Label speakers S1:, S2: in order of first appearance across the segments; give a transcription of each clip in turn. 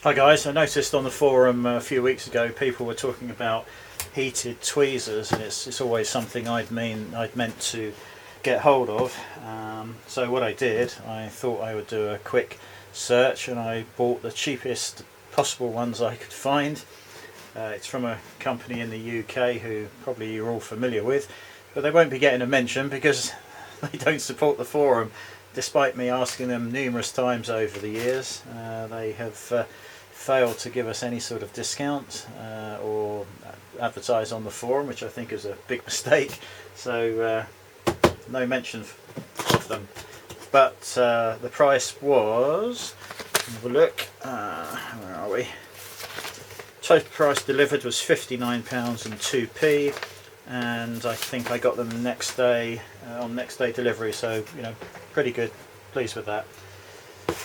S1: Hi guys, I noticed on the forum a few weeks ago people were talking about heated tweezers, and it's always something I'd meant to get hold of. So what I did, I thought I would do a quick search, and I bought the cheapest possible ones I could find. It's from a company in the UK who probably you're all familiar with, but they won't be getting a mention because they don't support the forum. Despite me asking them numerous times over the years, they have failed to give us any sort of discount or advertise on the forum, which I think is a big mistake. So no mention of them. But the price was, have a look, where are we? Total price delivered was £59 and 2p, and I think I got them next day on next day delivery, so you know, pretty good, pleased with that.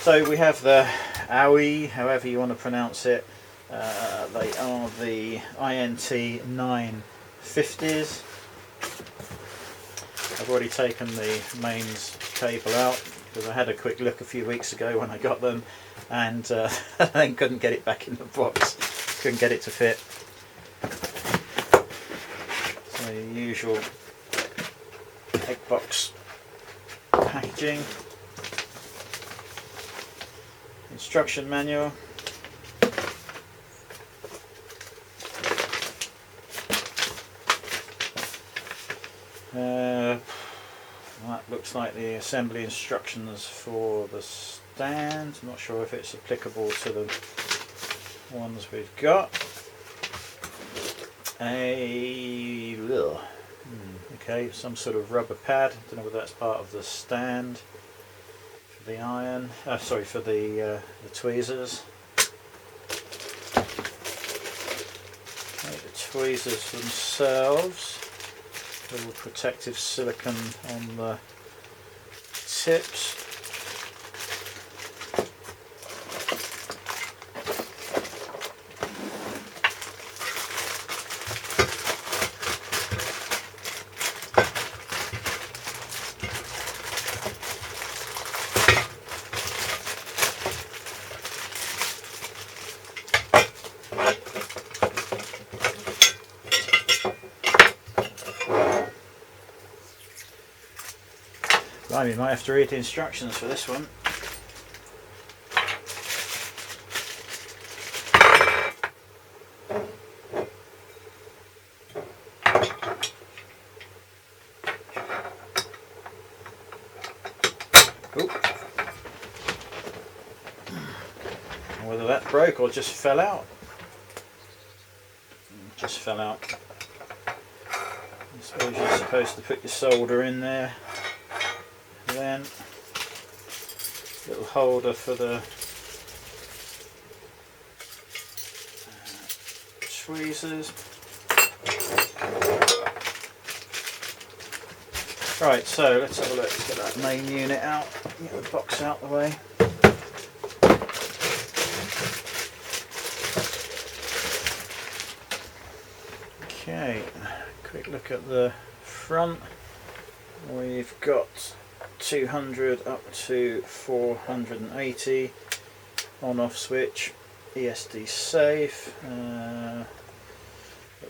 S1: So we have the Aoyue, however you want to pronounce it. They are the INT 950s. I've already taken the mains cable out because I had a quick look a few weeks ago when I got them, and I couldn't get it back in the box. Couldn't get it to fit. So the usual egg box packaging. Instruction manual. That looks like the assembly instructions for the stand. I'm not sure if it's applicable to the ones we've got. Okay, some sort of rubber pad. Don't know whether that's part of the stand for the iron. Sorry, for the tweezers. Okay, the tweezers themselves. Little protective silicone on the tips. We might have to read the instructions for this one. Whether that broke or just fell out. Just fell out. I suppose you're supposed to put your solder in there. Then little holder for the tweezers. Right, so let's have a look. Let's get that main unit out. Get the box out the way. Okay, quick look at the front. We've got 200 up to 480 on-off switch, ESD safe, got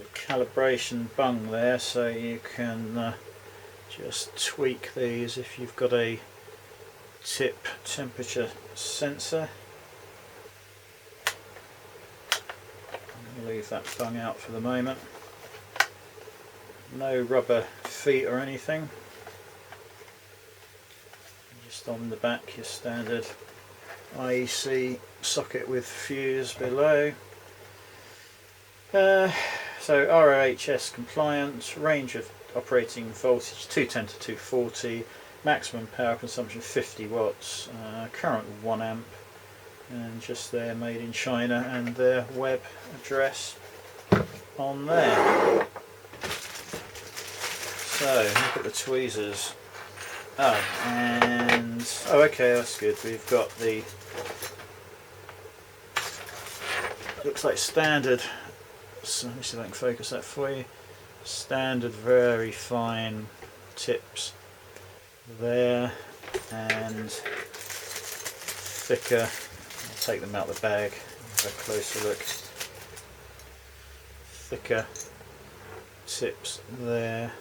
S1: a calibration bung there so you can just tweak these if you've got a tip temperature sensor. I'll leave that bung out for the moment. No rubber feet or anything. Just on the back, your standard IEC socket with fuse below. So RoHS compliant, range of operating voltage 210 to 240, maximum power consumption 50 watts, current 1 amp, and just there, made in China, and their web address on there. So look at the tweezers. Okay, that's good. We've got the, looks like standard, so let me see if I can focus that for you. Standard very fine tips there, and thicker. I'll take them out of the bag, have a closer look. Thicker tips there.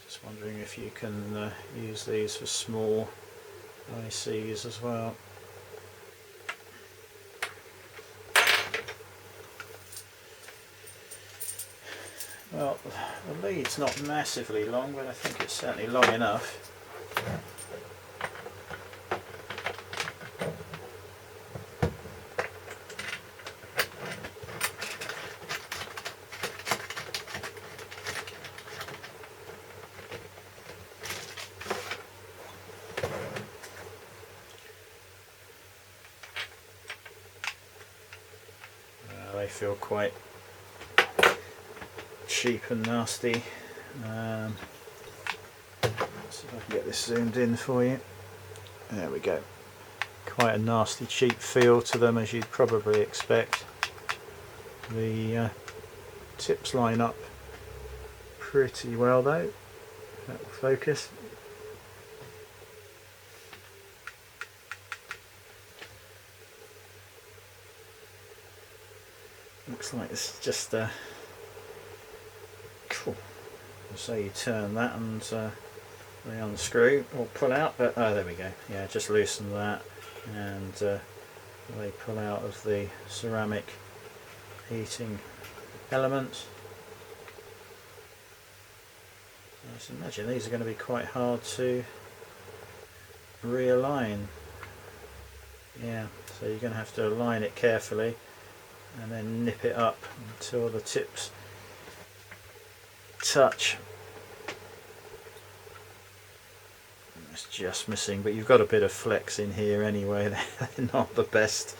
S1: Just wondering if you can use these for small ICs as well. Well, the lead's not massively long, but I think it's certainly long enough. They feel quite cheap and nasty. See if I can get this zoomed in for you. There we go. Quite a nasty, cheap feel to them, as you'd probably expect. The tips line up pretty well though. That will focus. Looks like it's just cool. So you turn that and they unscrew or pull out, but oh, there we go. Yeah, just loosen that and they pull out of the ceramic heating element. I just imagine these are going to be quite hard to realign. Yeah, so you're going to have to align it carefully and then nip it up until the tips touch. It's just missing, but you've got a bit of flex in here anyway. They're not the best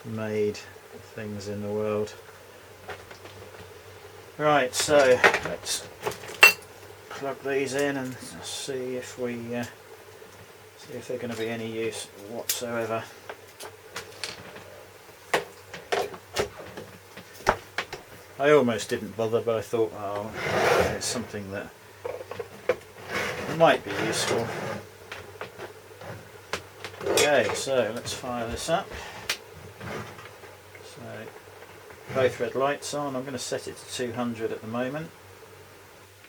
S1: made things in the world. Right, so let's plug these in and see if they're going to be any use whatsoever. I almost didn't bother, but I thought, oh, it's something that might be useful. Okay, so let's fire this up. So both red lights on. I'm going to set it to 200 at the moment.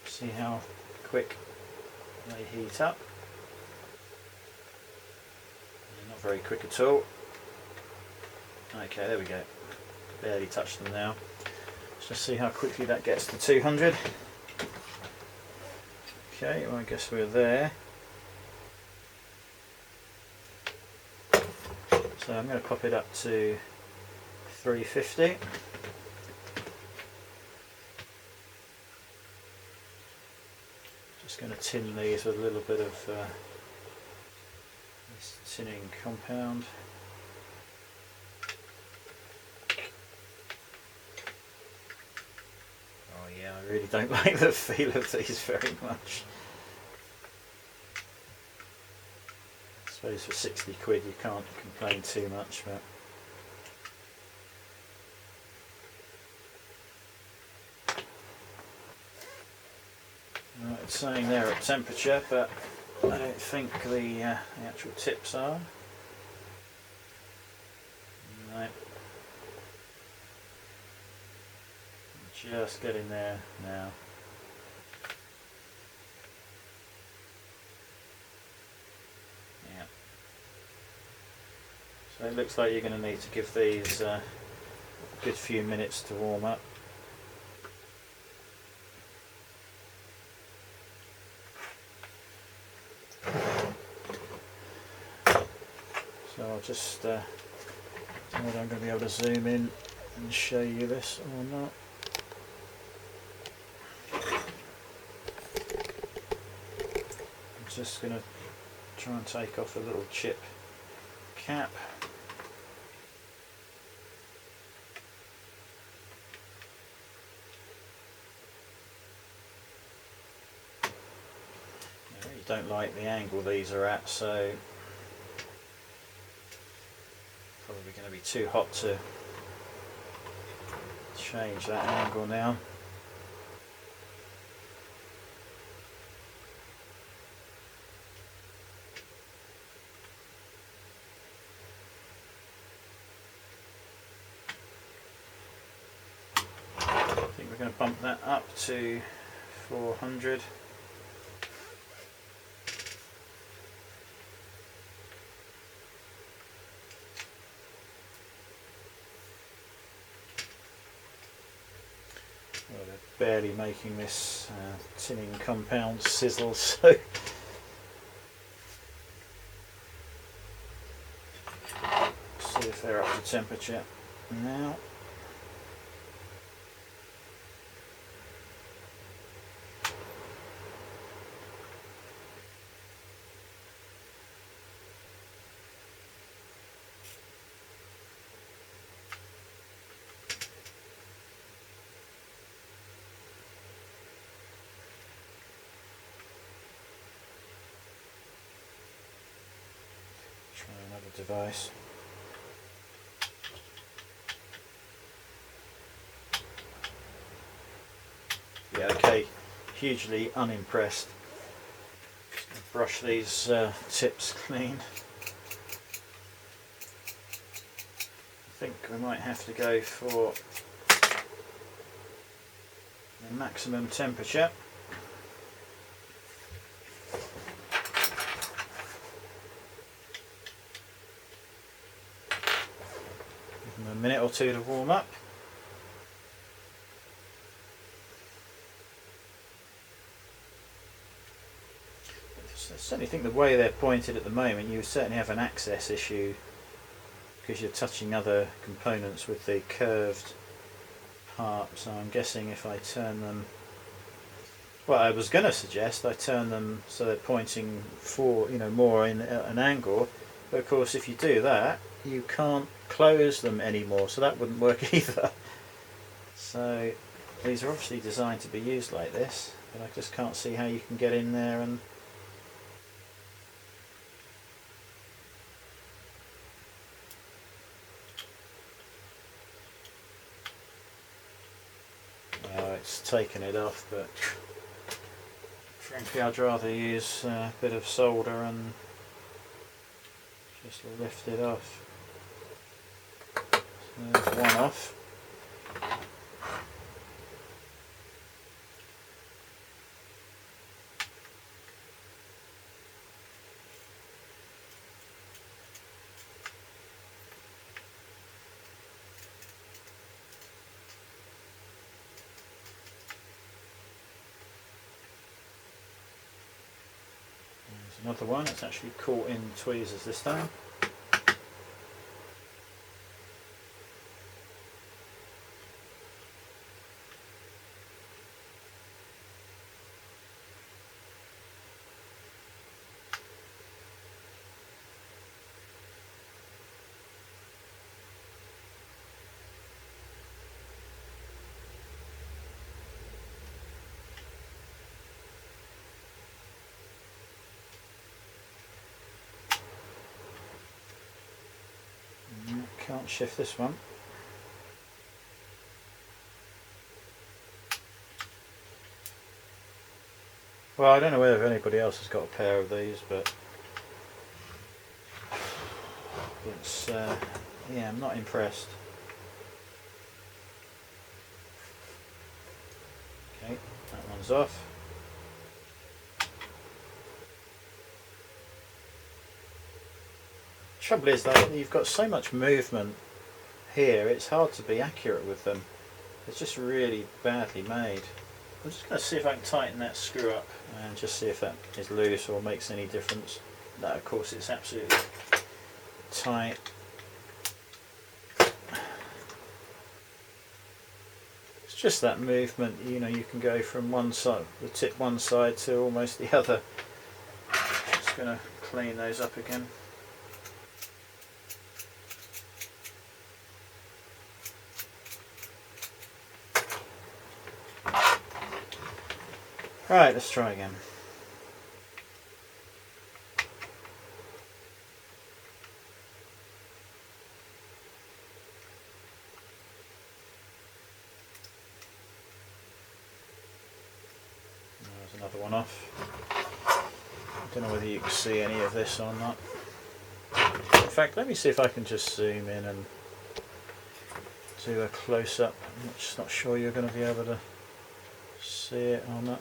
S1: See how quick they heat up. Not very quick at all. Okay, there we go. Barely touched them now. Let's just see how quickly that gets to 200. Okay, well I guess we're there. So I'm going to pop it up to 350. Just going to tin these with a little bit of this tinning compound. Oh yeah, I really don't like the feel of these very much. I suppose for 60 quid you can't complain too much, but it's saying they're at temperature, but I don't think the actual tips are. No. Just getting there now. Yeah. So it looks like you're going to need to give these a good few minutes to warm up. So I'll just whether I'm going to be able to zoom in and show you this or not. I'm just going to try and take off a little chip cap. I really don't like the angle these are at, so probably going to be too hot to change that angle now. we're going to bump that up to 400. Well, they're barely making this tinning compound sizzle, so see if they're up to temperature now. Try another device. Yeah, okay, hugely unimpressed. Brush these tips clean. I think we might have to go for the maximum temperature. Give them a minute or two to warm up. I certainly think the way they're pointed at the moment, you certainly have an access issue because you're touching other components with the curved part. So I'm guessing if I turn them, well, I was going to suggest I turn them so they're pointing for, you know, more in an angle, but of course if you do that you can't close them anymore, so that wouldn't work either. So these are obviously designed to be used like this, but I just can't see how you can get in there and it's taken it off, but frankly I'd rather use a bit of solder and just lift it off. So there's one off. Another one, it's actually caught in tweezers this time. Can't shift this one. Well, I don't know whether anybody else has got a pair of these, but it's yeah, I'm not impressed. Okay, that one's off. Trouble is though, you've got so much movement here, it's hard to be accurate with them. It's just really badly made. I'm just going to see if I can tighten that screw up and just see if that is loose or makes any difference. No, of course it's absolutely tight. It's just that movement, you know, you can go from one side, the tip one side to almost the other. Just going to clean those up again. Right, let's try again. There's another one off. I don't know whether you can see any of this or not. In fact, let me see if I can just zoom in and do a close-up. I'm just not sure you're going to be able to see it on that.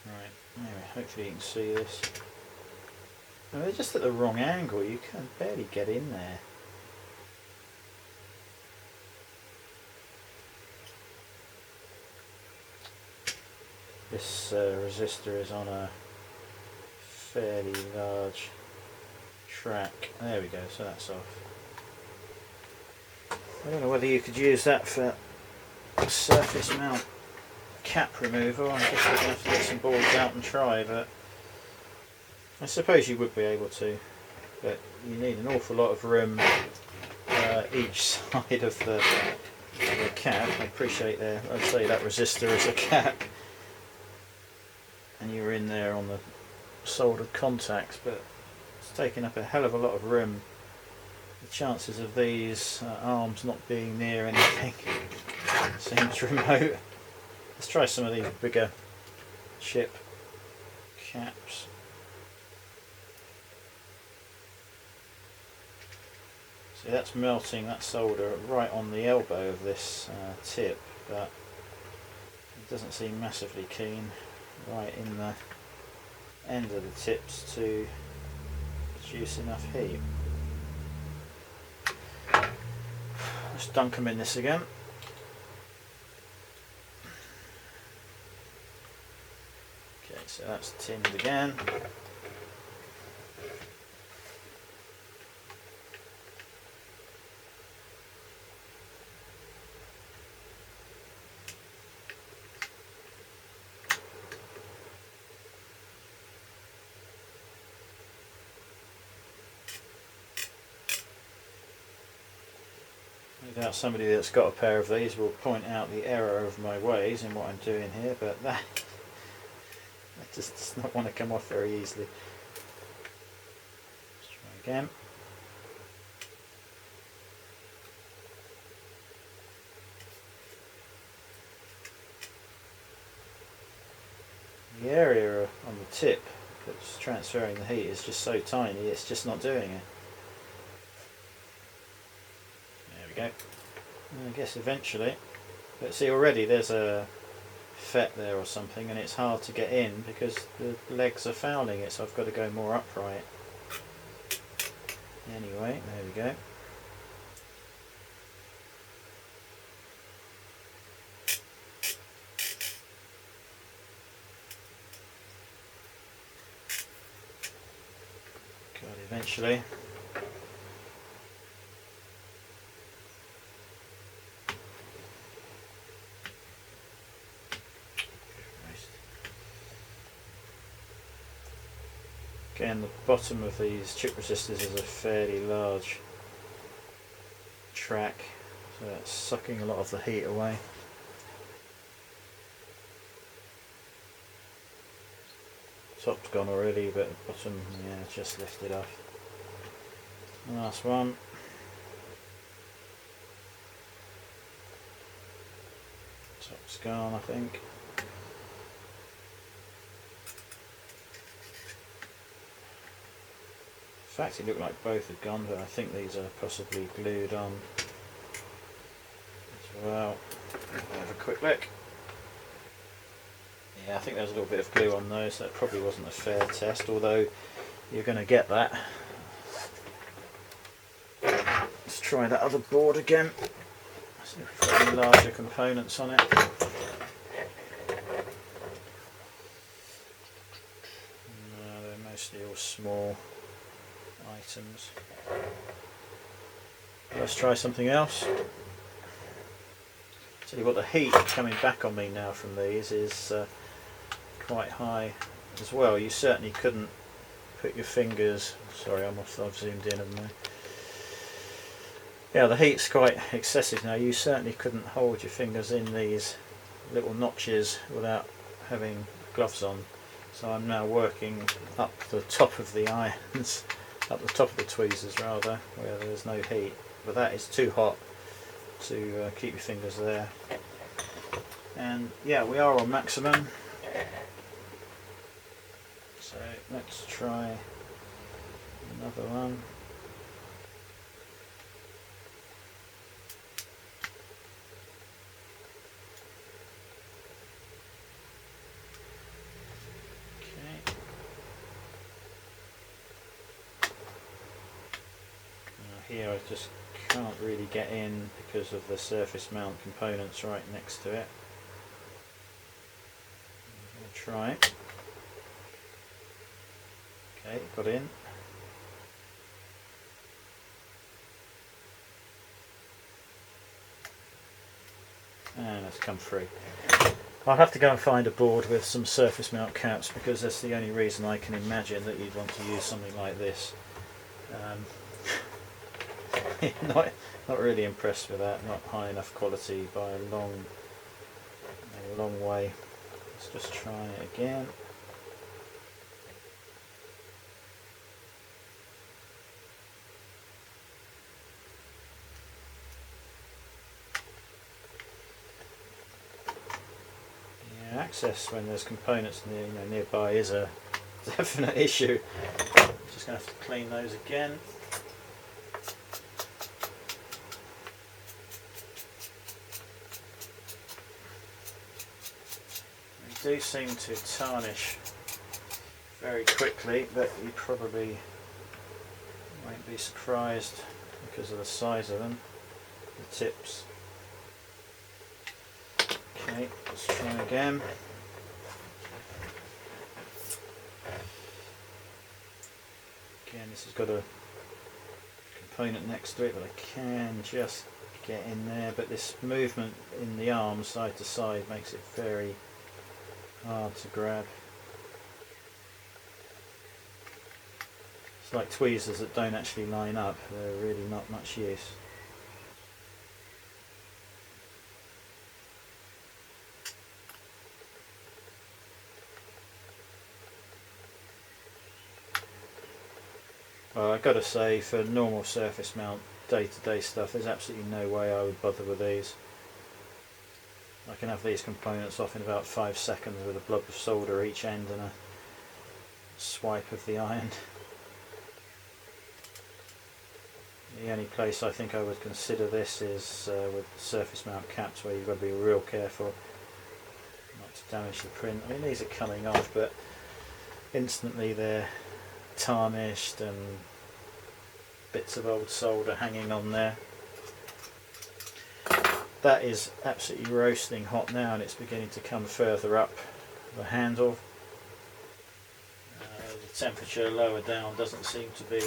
S1: Right, anyway, hopefully you can see this. No, they're just at the wrong angle, you can barely get in there. This resistor is on a fairly large track. There we go, so that's off. I don't know whether you could use that for surface mount cap removal. I guess we're going to have to get some boards out and try, but I suppose you would be able to. But you need an awful lot of room each side of the cap. I appreciate there, I'd say that resistor is a cap. And you're in there on the soldered contacts, but it's taking up a hell of a lot of room. The chances of these arms not being near anything seems remote. Let's try some of these bigger chip caps. See, that's melting that solder right on the elbow of this tip, but it doesn't seem massively keen right in the end of the tips to produce enough heat. Let's dunk them in this again. Okay, so that's tinned again. No doubt somebody that's got a pair of these will point out the error of my ways in what I'm doing here, but that just does not want to come off very easily. Let's try again. The area on the tip that's transferring the heat is just so tiny, it's just not doing it. Go. I guess eventually, but see already there's a fet there or something and it's hard to get in because the legs are fouling it, so I've got to go more upright. Anyway, there we go. God, eventually. Again, the bottom of these chip resistors is a fairly large track, so it's sucking a lot of the heat away. Top's gone already, but the bottom, yeah, just lifted off. Last one. Top's gone, I think. In fact, it looked like both had gone, but I think these are possibly glued on as well. Have a quick look. Yeah, I think there's a little bit of glue on those. That probably wasn't a fair test, although you're going to get that. Let's try that other board again. See if we've got any larger components on it. No, they're mostly all small items. Let's try something else. Tell you what, the heat coming back on me now from these is quite high as well. You certainly couldn't put your fingers, sorry I've zoomed in, haven't I? Yeah, the heat's quite excessive now. You certainly couldn't hold your fingers in these little notches without having gloves on. So I'm now working up the top of the irons, up the top of the tweezers rather, where there's no heat, but that is too hot to keep your fingers there. And yeah, we are on maximum. So let's try another one. Okay. Now here I just can't really get in because of the surface mount components right next to it. I'm going to try it. Okay, got in. And it's come free. I'll have to go and find a board with some surface mount caps, because that's the only reason I can imagine that you'd want to use something like this. Not really impressed with that. Not high enough quality by a long way. Let's just try it again. Yeah, access when there's components nearby is a definite issue. Just going to have to clean those again. They do seem to tarnish very quickly, but you probably won't be surprised because of the size of them, the tips. Okay, let's try again. Again, this has got a component next to it, but I can just get in there, but this movement in the arm side to side makes it very hard to grab. It's like tweezers that don't actually line up, they're really not much use. Well, I've got to say, for normal surface mount day-to-day stuff, there's absolutely no way I would bother with these. I can have these components off in about 5 seconds with a blob of solder each end and a swipe of the iron. The only place I think I would consider this is with surface mount caps, where you've got to be real careful not to damage the print. I mean, these are coming off, but instantly they're tarnished and bits of old solder hanging on there. That is absolutely roasting hot now, and it's beginning to come further up the handle. The temperature lower down doesn't seem to be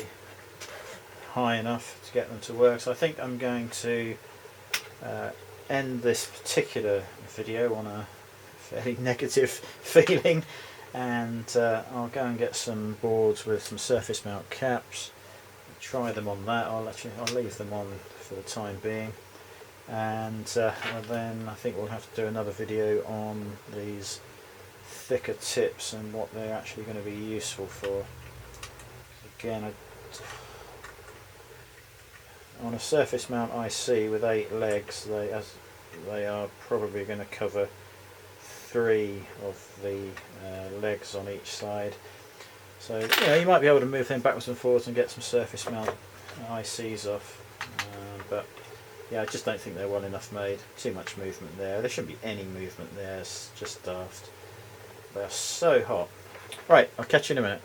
S1: high enough to get them to work, so I think I'm going to end this particular video on a fairly negative feeling, and I'll go and get some boards with some surface mount caps, try them on that. I'll leave them on for the time being, and then I think we'll have to do another video on these thicker tips and what they're actually going to be useful for. Again, on a surface mount IC with 8 legs, they are probably going to cover 3 of the legs on each side. So you might be able to move them backwards and forwards and get some surface mount ICs off, but yeah, I just don't think they're well enough made. Too much movement there. There shouldn't be any movement there. It's just daft. They are so hot. Right, I'll catch you in a minute.